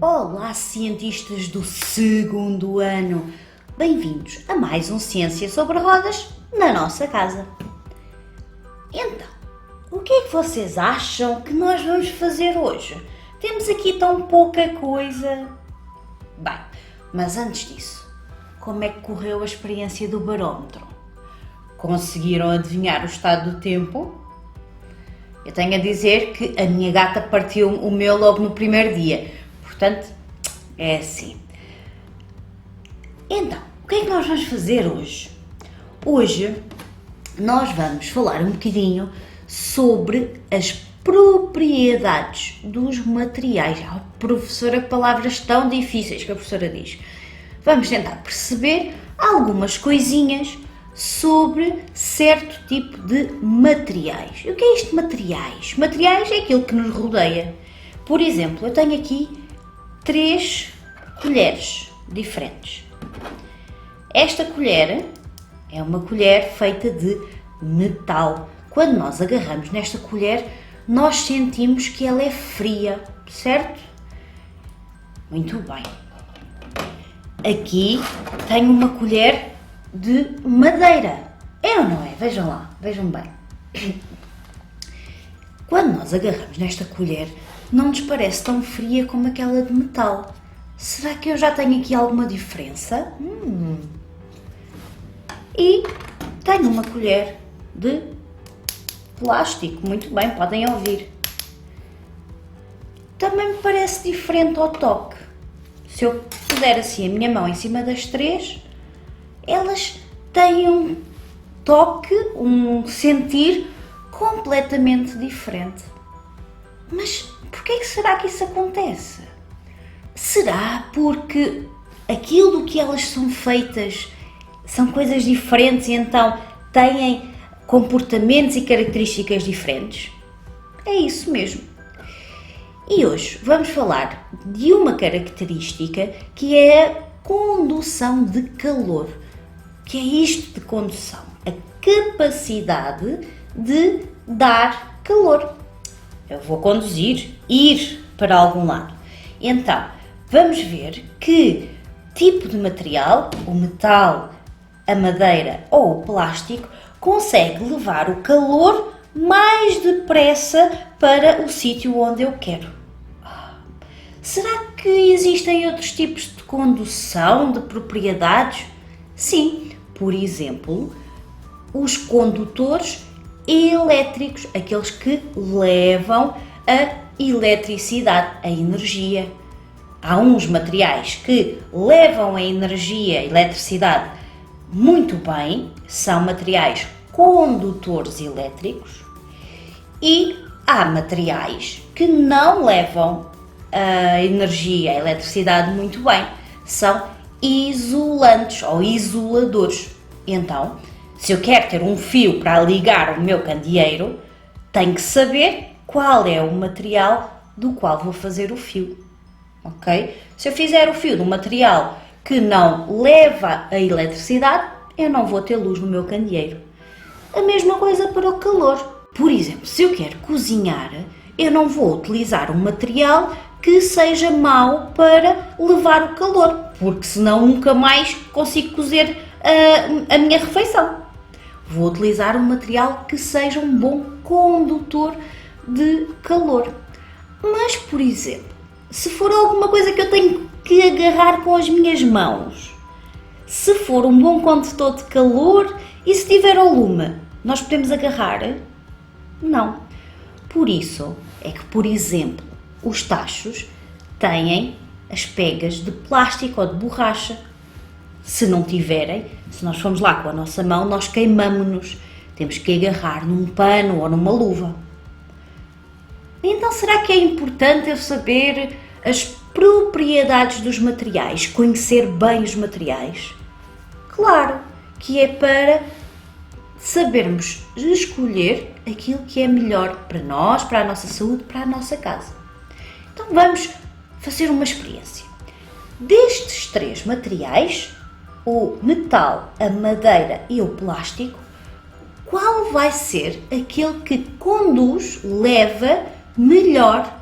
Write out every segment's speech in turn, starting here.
Olá, cientistas do segundo ano! Bem-vindos a mais um Ciência sobre Rodas na nossa casa. Então, o que é que vocês acham que nós vamos fazer hoje? Temos aqui tão pouca coisa. Bem, mas antes disso, como é que correu a experiência do barómetro? Conseguiram adivinhar o estado do tempo? Eu tenho a dizer que a minha gata partiu o meu logo no primeiro dia. Portanto, é assim. Então, o que é que nós vamos fazer hoje? Hoje nós vamos falar um bocadinho sobre as propriedades dos materiais. Oh, professora, que palavras tão difíceis que a professora diz. Vamos tentar perceber algumas coisinhas sobre certo tipo de materiais. E o que é isto de materiais? Materiais é aquilo que nos rodeia. Por exemplo, eu tenho aqui 3 colheres diferentes. Esta colher é uma colher feita de metal. Quando nós agarramos nesta colher, nós sentimos que ela é fria, certo? Muito bem. Aqui tenho uma colher de madeira. É ou não é? Vejam lá, vejam bem. Quando nós agarramos nesta colher, não nos parece tão fria como aquela de metal. Será que eu já tenho aqui alguma diferença? E tenho uma colher de plástico. Muito bem, podem ouvir. Também me parece diferente ao toque. Se eu puser assim a minha mão em cima das 3, elas têm um toque, um sentir completamente diferente. Mas porquê que será que isso acontece? Será porque aquilo do que elas são feitas são coisas diferentes e então têm comportamentos e características diferentes? É isso mesmo. E hoje vamos falar de uma característica que é a condução de calor. O que é isto de condução? A capacidade de dar calor. Eu vou conduzir, ir para algum lado. Então, vamos ver que tipo de material, o metal, a madeira ou o plástico, consegue levar o calor mais depressa para o sítio onde eu quero. Será que existem outros tipos de condução, de propriedades? Sim, por exemplo, os condutores elétricos, aqueles que levam a eletricidade, a energia. Há uns materiais que levam a energia, a eletricidade muito bem, são materiais condutores elétricos, e há materiais que não levam a energia, a eletricidade muito bem, são isolantes ou isoladores. Então, se eu quero ter um fio para ligar o meu candeeiro, tenho que saber qual é o material do qual vou fazer o fio, ok? Se eu fizer o fio de um material que não leva a eletricidade, eu não vou ter luz no meu candeeiro. A mesma coisa para o calor. Por exemplo, se eu quero cozinhar, eu não vou utilizar um material que seja mau para levar o calor, porque senão nunca mais consigo cozer a minha refeição. Vou utilizar um material que seja um bom condutor de calor. Mas, por exemplo, se for alguma coisa que eu tenho que agarrar com as minhas mãos, se for um bom condutor de calor e se tiver ao lume, nós podemos agarrar? Não. Por isso é que, por exemplo, os tachos têm as pegas de plástico ou de borracha. Se não tiverem, se nós formos lá com a nossa mão, nós queimamos-nos. Temos que agarrar num pano ou numa luva. Então, será que é importante eu saber as propriedades dos materiais, conhecer bem os materiais? Claro que é para sabermos escolher aquilo que é melhor para nós, para a nossa saúde, para a nossa casa. Então, vamos fazer uma experiência. Destes 3 materiais, o metal, a madeira e o plástico, qual vai ser aquele que conduz, leva melhor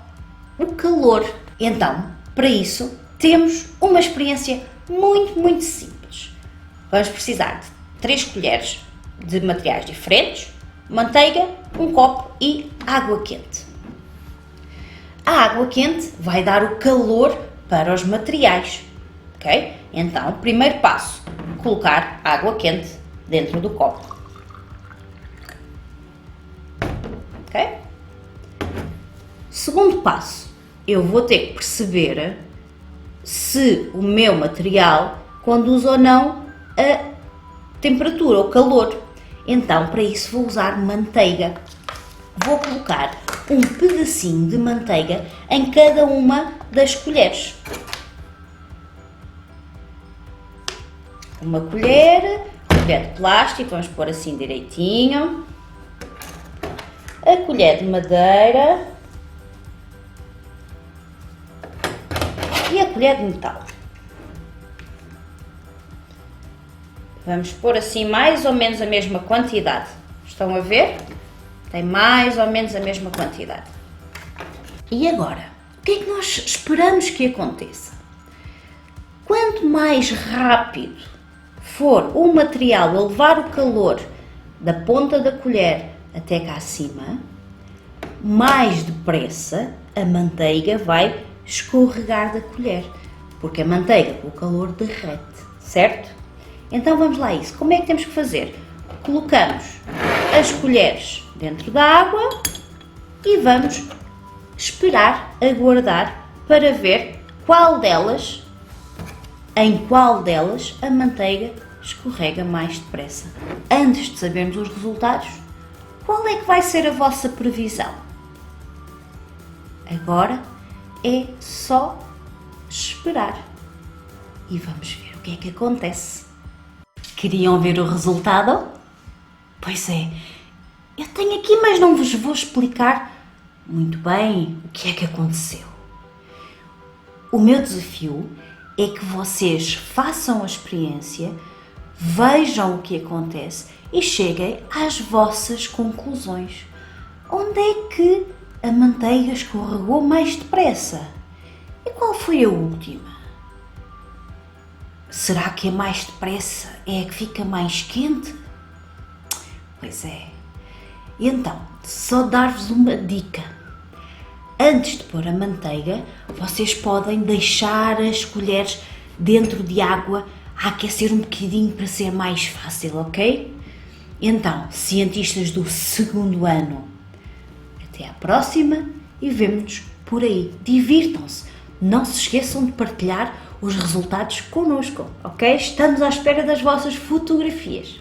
o calor? Então, Para isso, temos uma experiência muito simples. Vamos precisar de 3 colheres de materiais diferentes, manteiga, um copo e água quente. A água quente vai dar o calor para os materiais, ok? Então, primeiro passo, colocar água quente dentro do copo, ok? Segundo passo, eu vou ter que perceber se o meu material conduz ou não a temperatura ou calor. Então, para isso vou usar manteiga. Vou colocar um pedacinho de manteiga em cada uma das colheres. Uma colher de plástico, vamos pôr assim direitinho. A colher de madeira e a colher de metal. Vamos pôr assim mais ou menos a mesma quantidade. Estão a ver? Tem mais ou menos a mesma quantidade. E agora, o que é que nós esperamos que aconteça? Quanto mais rápido for o material a levar o calor da ponta da colher até cá acima, mais depressa a manteiga vai escorregar da colher, porque a manteiga com o calor derrete, certo? Então vamos lá a isso. Como é que temos que fazer? Colocamos as colheres dentro da água e vamos esperar, aguardar para ver em qual delas a manteiga escorrega mais depressa. Antes de sabermos os resultados, qual é que vai ser a vossa previsão? Agora é só esperar e vamos ver o que é que acontece. Queriam ver o resultado? Pois é, eu tenho aqui, mas não vos vou explicar muito bem o que é que aconteceu. O meu desafio é que vocês façam a experiência, vejam o que acontece e cheguem às vossas conclusões. Onde é que a manteiga escorregou mais depressa? E qual foi a última? Será que é mais depressa? É a que fica mais quente? Pois é. Então, só dar-vos uma dica. Antes de pôr a manteiga, vocês podem deixar as colheres dentro de água a aquecer um bocadinho para ser mais fácil, ok? Então, cientistas do 2º ano, até à próxima e vemo-nos por aí. Divirtam-se. Não se esqueçam de partilhar os resultados connosco, ok? Estamos à espera das vossas fotografias.